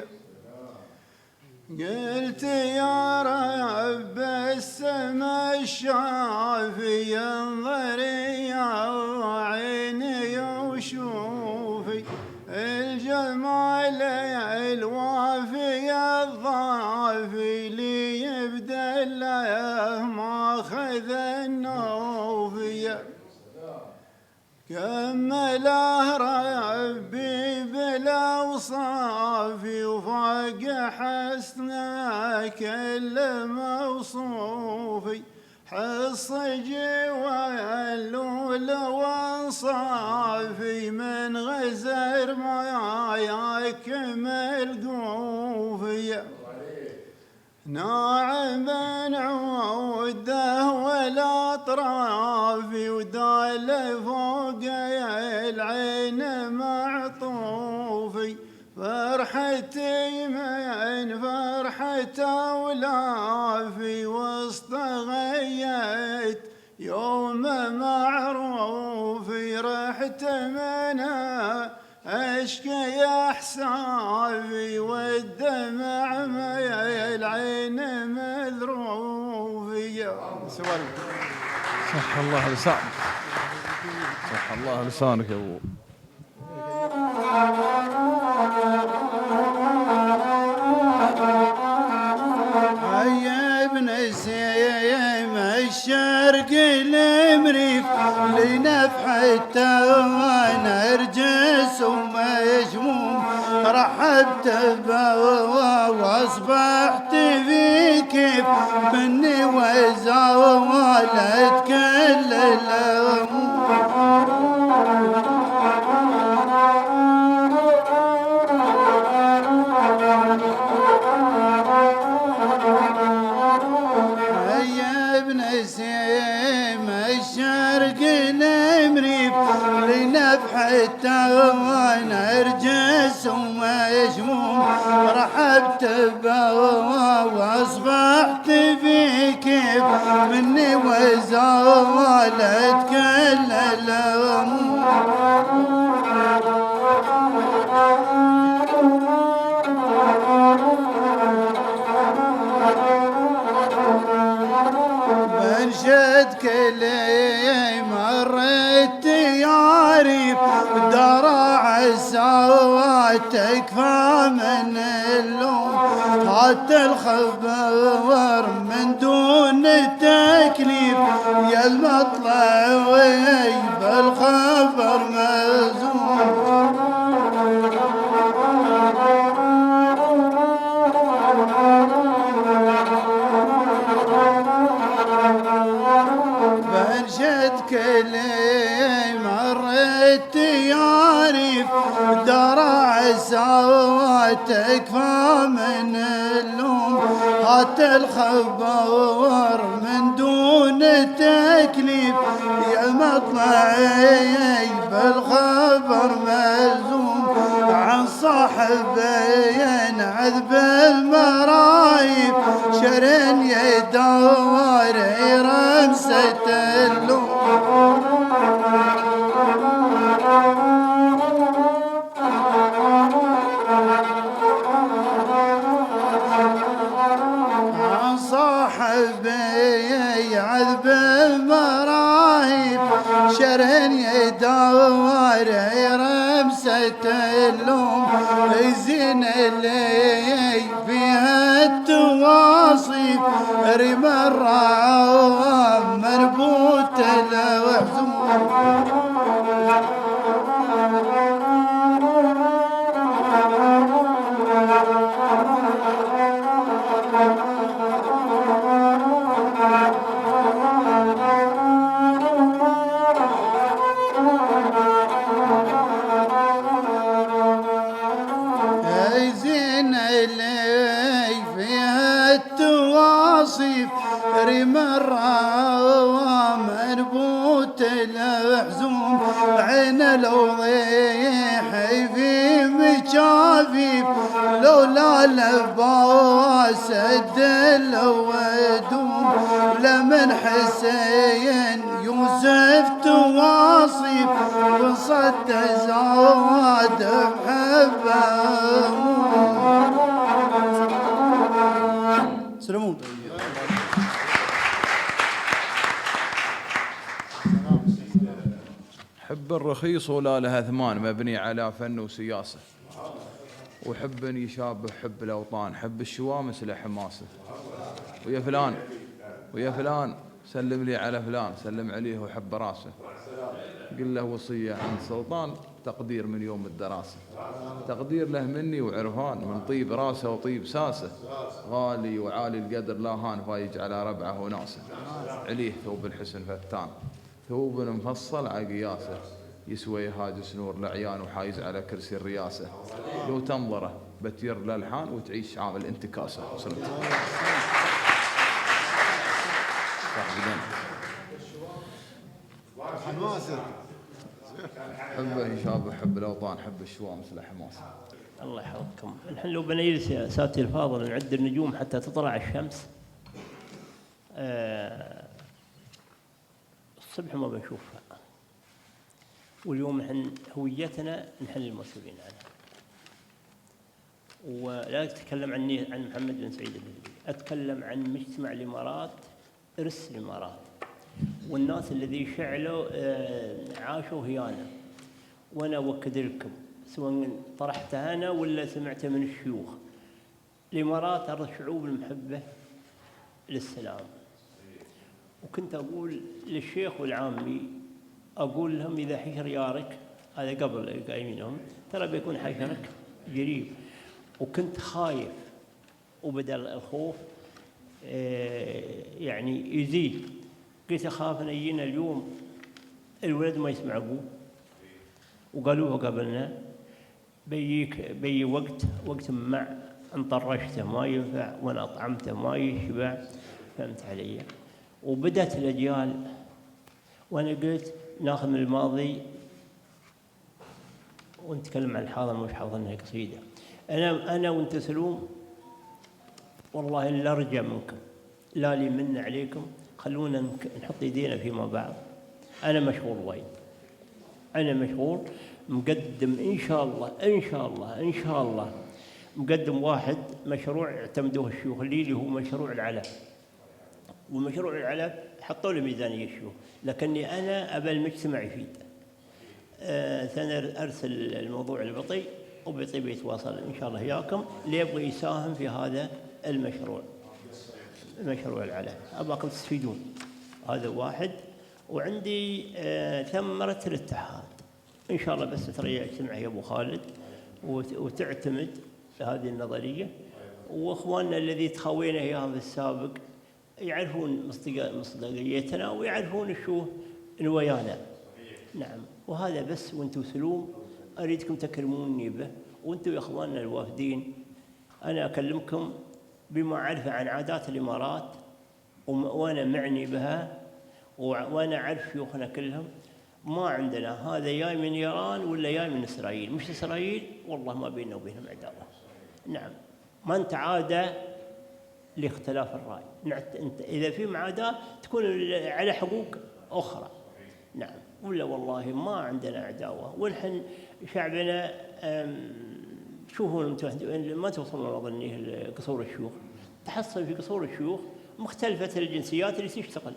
[SPEAKER 4] قلت يا رب السما الشافي انظر يا عيني وشوفي الجمال الوافي الضافي لي يبدل ما خذ النوفي كمله ربي بالاوصاف وفاق حسنه كل موصوفي حصجي واللول وانصافي من غزر ما يكمل قوفي ناعم عوده والاطراف ودال فوق العين معطوفي فرحتي من فرحة أولافي واصطغيت يوم معروفي رحت منها أشكي أحسافي والدمع مي العين مذروفي
[SPEAKER 1] صح الله لسانك، صح الله لسانك يا ابو.
[SPEAKER 4] حي ابن سيم الشرق المريف لنفحته ونرجس ومشموم رحبت به واصبحت في كيف مني وزاولت كل الامور حتى ونرجس ومشموم رحبت به واصبحت في كيف مني وزالت كل الامور بنشد كل مرت يعرف درع السوات تكفى من اللوم حتى الخبر من دون التكليف يا المطلع ويب الخبر مزوم بنشد كل مرت يعرف درع السوات تكفى من اللوم حتى الخبر من دون التكليف يا مطلعي بالخبر ملزوم عن صاحبي عذب المرايب شرن يدور رمسة اللوم صاحبي عذب المرايب شرن يدور رمسة اللوم زين اللي فيها التواصيف رمى الرعوام مربوط الوحزون رمى الروام مربوط الحزوم عين الوضيح في مشافيف لولا لباس الدل ودوم لمن حسين يوسف تواصيف وصد زاد محبه سلمون
[SPEAKER 1] حب الرخيص ولا لها ثمان مبني على فن وسياسة وحب يشابه حب الأوطان حب الشوامس لحماسه ويا فلان سلم لي على فلان سلم عليه وحب راسه قل له وصية عن سلطان تقدير من يوم الدراسة تقدير له مني وعرفان من طيب راسه وطيب ساسه غالي وعالي القدر لا هان فايج على ربعه وناسه عليه ثوب الحسن فتان ثوب مفصل على قياسه يسوي هاجس نور العيان وحايز على كرسي الرياسة لو تنظره بتير الألحان وتعيش عامل انتكاسة وصلت حبه يشابه حب الأوطان حب الشوامس لحماسه.
[SPEAKER 2] الله يحفظكم. نحن لو بنجلس يا ساتر الفاضل نعد النجوم حتى تطلع الشمس الصبح ما بنشوفها. واليوم نحن هويتنا نحن المسؤولين عنها. ولا أتكلم عن محمد بن سعيد الهلالي، أتكلم عن مجتمع الإمارات، إرث الإمارات، والناس الذي شعلوا عاشوا هيانا. وأنا أؤكد لكم سواء طرحتها أنا ولا سمعتها من الشيوخ، الإمارات أرض الشعوب المحبة للسلام. وكنت أقول للشيخ والعامي، أقول لهم إذا حشر يارك، هذا قبل قايمينهم، ترى بيكون حشرك قريب. وكنت خايف، وبدل الخوف يعني يزيد. قلت أخاف أن يجينا اليوم الولد ما يسمع أبوه، وقالوه قبلنا بيجي وقت مع أن طرشته ما ينفع وأنا أطعمته ما يشبع. فهمت علي؟ وبدأت الأجيال، وأنا قلت ناخذ من الماضي ونتكلم عن الحاضر، مش حاضرنا قصيدة. أنا وأنت سلوم والله لا أرجع منكم، لا لي من عليكم، خلونا نحط يدينا فيما بعض. أنا مشغول وايد، أنا مشغول مقدم إن شاء الله مقدم واحد مشروع اعتمدوه الشيوخ اللي هو مشروع العلاء. ومشروع العلاء حطوا له ميزانية الشيوخ، لكني أنا أبى المجتمع يفيد. أنا أرسل الموضوع البطيء، وبطيء بيتواصل إن شاء الله وياكم اللي يبغى يساهم في هذا المشروع، مشروع العلاء. أبغاكم تستفيدون. هذا واحد. وعندي ثمرة الاتحاد إن شاء الله، بس ترى اجتمع يا أبو خالد وتعتمد هذه النظرية. وإخواننا الذي تخوينا إياهم في السابق يعرفون مصداقيتنا ويعرفون شو نوايانا. نعم. وهذا بس، وانتم سلوم أريدكم تكرموني به، وانتم يا إخواننا الوافدين أنا أكلمكم بما أعرف عن عادات الإمارات، وأنا معني بها، وأنا أعرف شيوخنا كلهم. ما عندنا هذا جاي من إيران ولا جاي من إسرائيل، مش إسرائيل والله ما بيننا وبينهم عداوة. نعم، ما أنت عادة لاختلاف الرأي. أنت إذا في معاداة تكون على حقوق أخرى. نعم، ولا والله ما عندنا عداوة. والحين شعبنا شوفوا ما توصلون أظني قصور الشيوخ، تحصل في قصور الشيوخ مختلفة الجنسيات اللي تشتغل،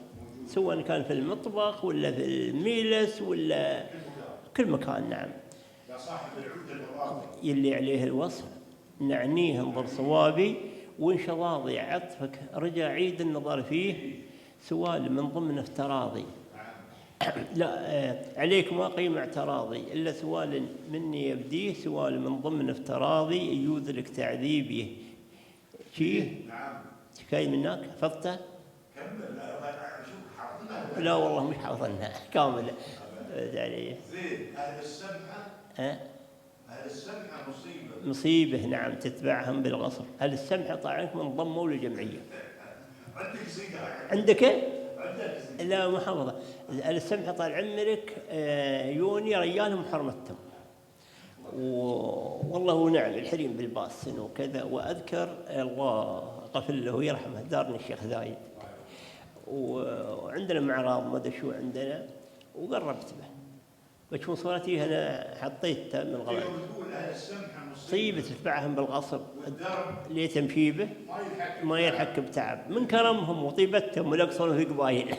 [SPEAKER 2] سواء كان في المطبخ ولا في الميلس ولا كل مكان. نعم،
[SPEAKER 3] يا صاحب العود الوظافي
[SPEAKER 2] يلي عليه الوصف نعنيه انظر صوابي، وانشراضي عطفك رجع عيد النظر فيه، سؤال من ضمن افتراضي لا عليك ما قيم اعتراضي إلا سؤال مني يبديه، سؤال من ضمن افتراضي يجوز لك تعذيبه شيه.
[SPEAKER 3] نعم
[SPEAKER 2] شكاية منك حفظته؟
[SPEAKER 3] كمل. شوف حافظنا
[SPEAKER 2] لا والله مش حافظنها كاملة.
[SPEAKER 3] زين. أهل السمحة
[SPEAKER 2] ها؟
[SPEAKER 3] أهل السمحة مصيبة.
[SPEAKER 2] مصيبة. نعم، تتبعهم بالغصب. هل السمحة طاعنك من ضموا لجمعية؟
[SPEAKER 3] عندك سيجارة؟
[SPEAKER 2] عندك؟
[SPEAKER 3] عندك سيجارة؟
[SPEAKER 2] لا محافظة. السمحة طال عمرك يوني ريالهم حرمتهم، والله ونعم الحريم بالباس وكذا. وأذكر الله غفل له ويرحمه دارني الشيخ زايد، وعندنا معراض ما ادري شو عندنا، وقربت به بشوف صورتي هنا حطيتها من غلط.
[SPEAKER 3] تقول أهل السمحة
[SPEAKER 2] مصيبة تتبعهم بالغصب،
[SPEAKER 3] والدرب
[SPEAKER 2] ليه تمشي به ما يلحق بتعب من كرمهم وطيبتهم ويقصرون في قبايل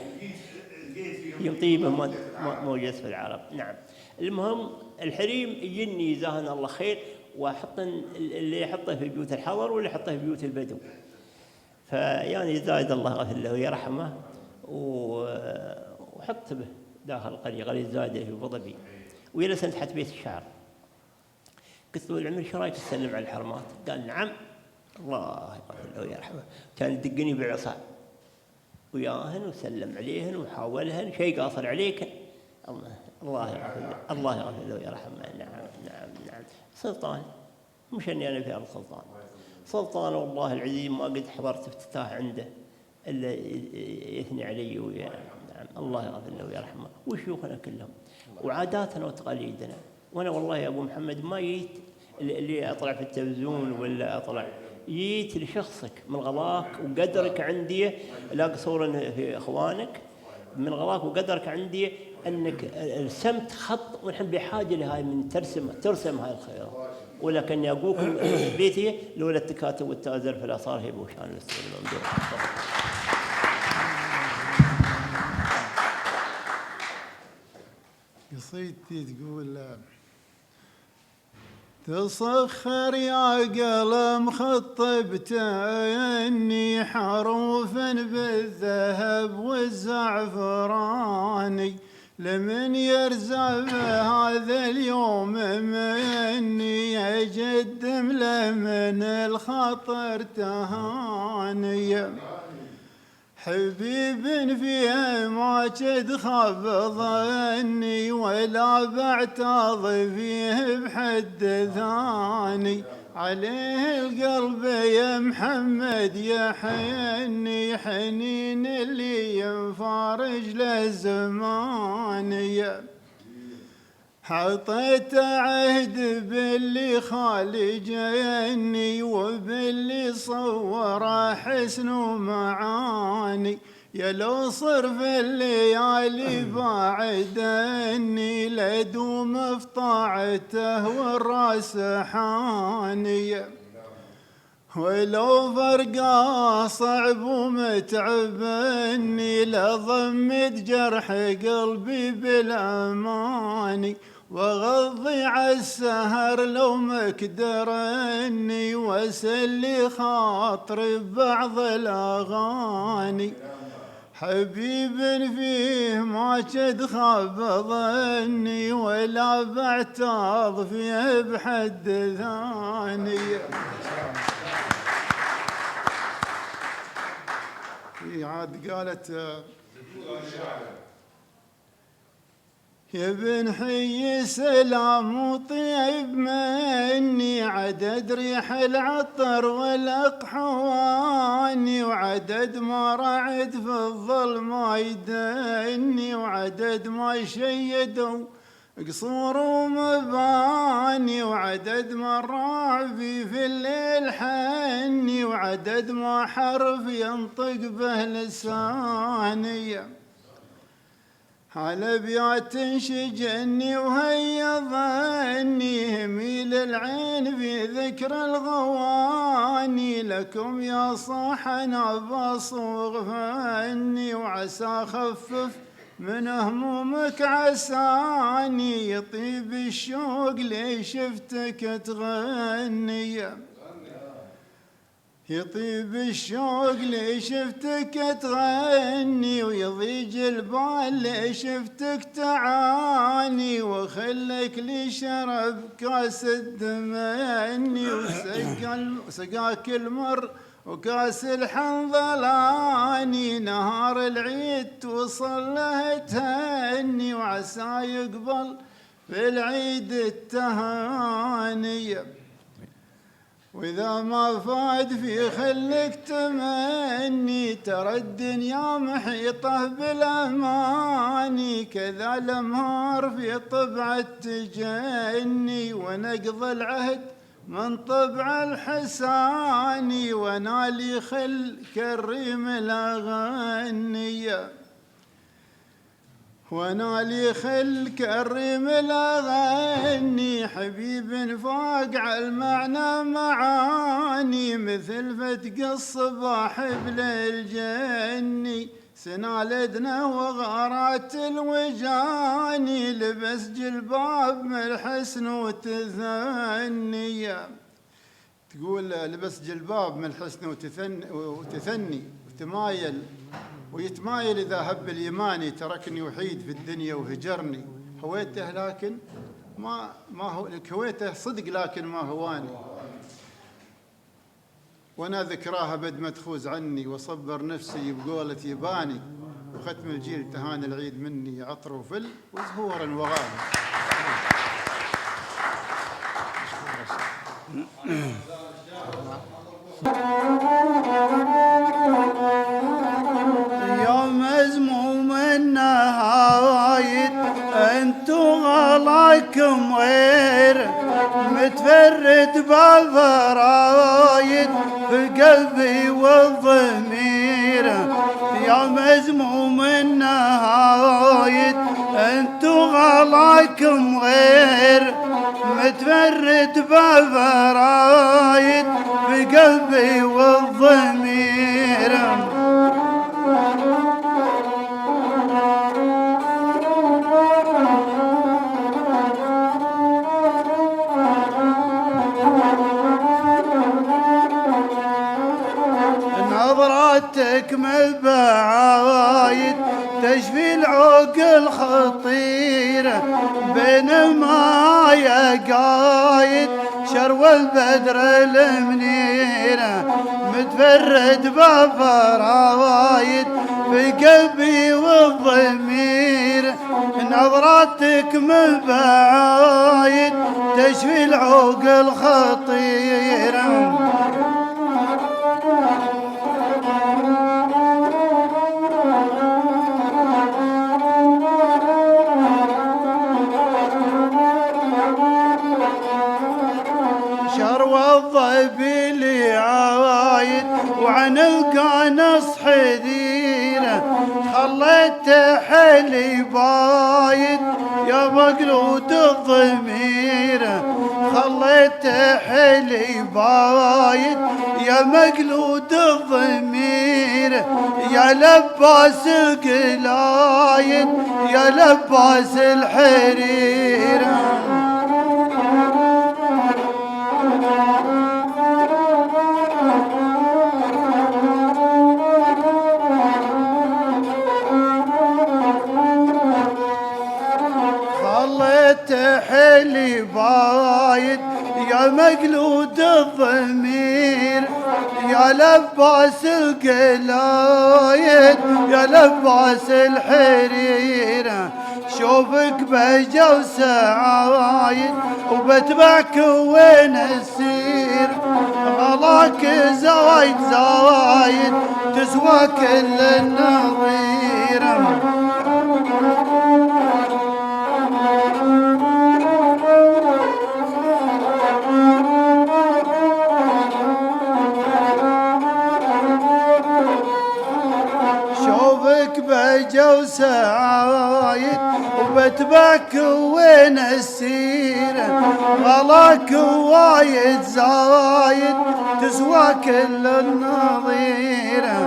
[SPEAKER 2] يطيبهم موجود في العرب. نعم، المهم الحريم يجني جزاهنا الله خير، وأحط اللي يحطه في بيوت الحضر واللي يحطه في بيوت البدو. فيعني زايد الله غفر له ويرحمه، وحط به داخل قرية زايدة في أبو ظبي، وجلس تحت بيت الشعر. قلت له العمر شو رايك تسلم على الحرمات؟ قال نعم. الله يغفر له ويرحمه، كان يدقني بعصا وياهن وسلم عليهن وحاولهن شيء قاصر عليك. الله يغفر له ويرحمه. نعم نعم نعم، سلطان، مش اني انا في ارض سلطان والله العظيم ما قد حضرت افتتاح عنده الا يثني علي ويا. نعم، الله يغفر له ويرحمه، وشيوخنا كلهم وعاداتنا وتقاليدنا. وانا والله يا ابو محمد ما جيت اللي اطلع في التلفزيون ولا اطلع، جيت لشخصك من غلاك وقدرك عندي، لا قصورا في اخوانك، من غلاك وقدرك عندي انك رسمت خط، ونحن بحاجه لهاي من ترسم هاي الخير. ولكن ابوكم بيتي لولا التكاتب والتازر فلا صار هي بوشان الاستاذ الممدوح.
[SPEAKER 4] قصيدتي تقول تصخر يا قلم خطبتني حروفا بالذهب والزعفراني، لمن يرزع هذا اليوم مني أقدم له من الخطر تهاني. حبيب فيه ما جد خاب ظني ولا بعتاض فيه بحد ثاني، عليه القلب يا محمد يحني حنين اللي ينفارج له زماني. حطيت عهد باللي خالجني وباللي صور حسن ومعاني، يا لو صرف الليالي باعدني لدوم في طاعته والراس حاني، ولو فرقا صعب ومتعبني لضمت جرح قلبي بالأماني، وغضي عالسهر لو مقدرني واسلي خاطري ببعض الأغاني. حبيب فيه ما جد خاب ظني ولا بعتاض فيه بحد ثاني. عاد قالت يا بن حي سلام وطيب مني، عدد ريح العطر والأقحواني، وعدد ما رعد في الظلمة يدني، وعدد ما يشيدوا قصور ومباني، وعدد ما الرعبي في الليل حني، وعدد ما حرف ينطق به لساني، على أبيات شجني وهيضني، هميل العين بذكر الغواني، لكم يا صاحنا بصوغ فني، وعسى أخفف من همومك عساني، يطيب الشوق لي شفتك تغني، يطيب الشوق لي شفتك تغني، ويضيج البال لي شفتك تعاني، وخلك لي شرب كاس الدمني، وسقاك المر وكاس الحنظلاني، نهار العيد توصل له تهني، وعسى يقبل في العيد التهاني، وإذا ما فاد في خلك تمني، ترى الدنيا محيطة بالأماني، كذا الأمهار في طبع التجني، ونقض العهد من طبع الحساني، ونالي خل كريم الأغنية، ونالي خل كريم الأغني، حبيب فاقع المعنى معاني، مثل فتق الصباح بالجني، سنالدنا وغارات الوجاني، لبس جلباب من الحسن وتثني، تقول لبس جلباب من الحسن وتثني وتمايل، ويتمايل إذا هب اليماني، تركني وحيد في الدنيا وهجرني، هويته لكن ما هو هويته صدق لكن ما هواني، وانا ذكراها بد ما تخوز عني، وصبر نفسي بقولة يباني، وختم الجيل تهان العيد مني، عطر وفل وزهورا وغالي.
[SPEAKER 6] يا مزموم النهايد انتو غلاكم غير، متفرد بفرايد في قلبي والضمير، يا مزموم النهايد انتو غلاكم غير، متفرد بفرايد في قلبي والضمير، نظراتك من بعايد تشفي العقل خطيرة، بينما يا قايد شرو البدر المنيرة، متفرد بفرايد في قلبي والضمير، نظراتك من بعايد تشفي العقل خطيرة، الضبي عايد وعن القانص حذيره، خليت حلي بايد يا مقلود الضمير، خليت حلي بايد يا مقلود الضمير، يا لباس القلايد يا لباس الحرير، حلي بايد يا مقلود الضمير، يا لباس القلايد يا لباس الحريرة شوفك بهجة وسعايد وبتبعك وين السير غلاك زايد زايد تسوى كل النظيرة شوفك بهجة وسعايد وبتبعك وين السيرة غلاك وايد زايد تسوى كل النظيرة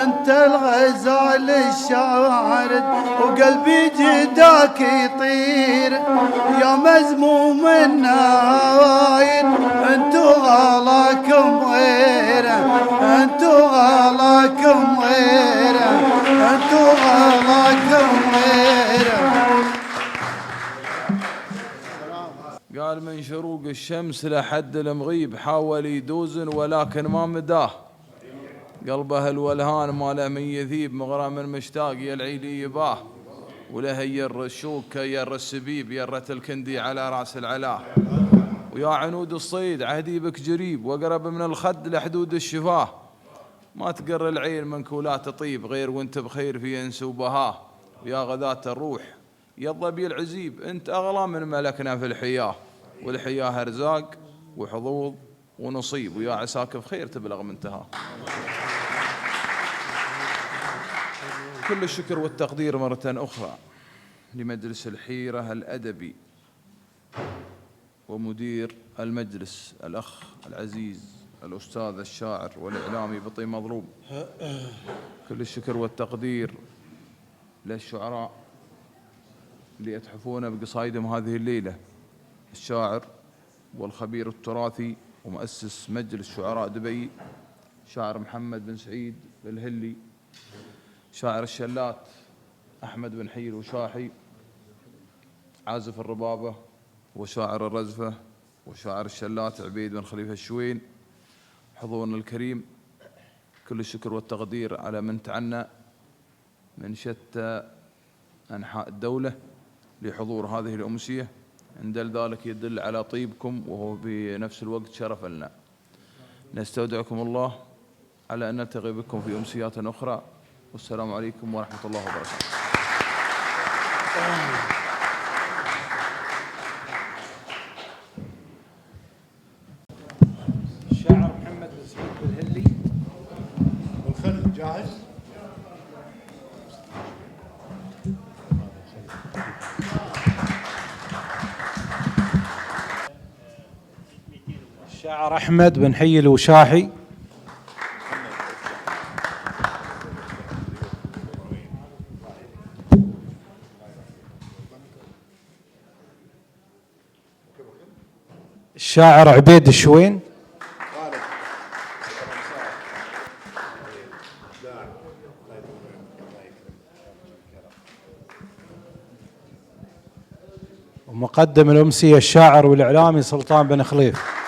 [SPEAKER 6] انت الغزال الشارد وقلبي جداك يطير يا مزموم النايد انتو غلاكم غيره انتو غلاكم غيره انتو غلاكم غيره.
[SPEAKER 1] قال من شروق الشمس لحد المغيب حاول يدوزن ولكن ما مداه قلبه الولهان ما له من يذيب مغرم المشتاق يا العيد يباه وله ير الشوك ير السبيب يرة الكندي على راس العلاه ويا عنود الصيد عهدي بك جريب واقرب من الخد لحدود الشفاه ما تقر العين منك ولا تطيب غير وانت بخير في انس وبهاه ويا غذاة الروح يا الظبي العزيب انت اغلى من ملكنا في الحياه والحياه ارزاق وحظوظ ونصيب ويا عساك بخير تبلغ منتهى. كل الشكر والتقدير مرة أخرى لمجلس الحيرة الأدبي ومدير المجلس الأخ العزيز الأستاذ الشاعر والإعلامي بطي مظلوم. كل الشكر والتقدير للشعراء اللي يتحفون بقصائدهم هذه الليلة الشاعر والخبير التراثي ومؤسس مجلس شعراء دبي شاعر محمد بن سعيد الهلي شاعر الشلات أحمد بن حي الوشاحي عازف الربابة وشاعر الرزفة وشاعر الشلات عبيد بن خليفة الشوين حضورنا الكريم. كل الشكر والتقدير على من تعنى من شتى أنحاء الدولة لحضور هذه الأمسية إن دل ذلك يدل على طيبكم وهو بنفس الوقت شرف لنا. نستودعكم الله على أن نلتقي بكم في أمسيات أخرى والسلام عليكم ورحمة الله وبركاته.
[SPEAKER 5] الشاعر محمد بن سعيد الهلي
[SPEAKER 3] والخل جاهز؟
[SPEAKER 5] الشاعر أحمد بن حي الوشاحي الشاعر عبيد الشوين ومقدم الأمسية الشاعر والإعلامي سلطان بن خليف.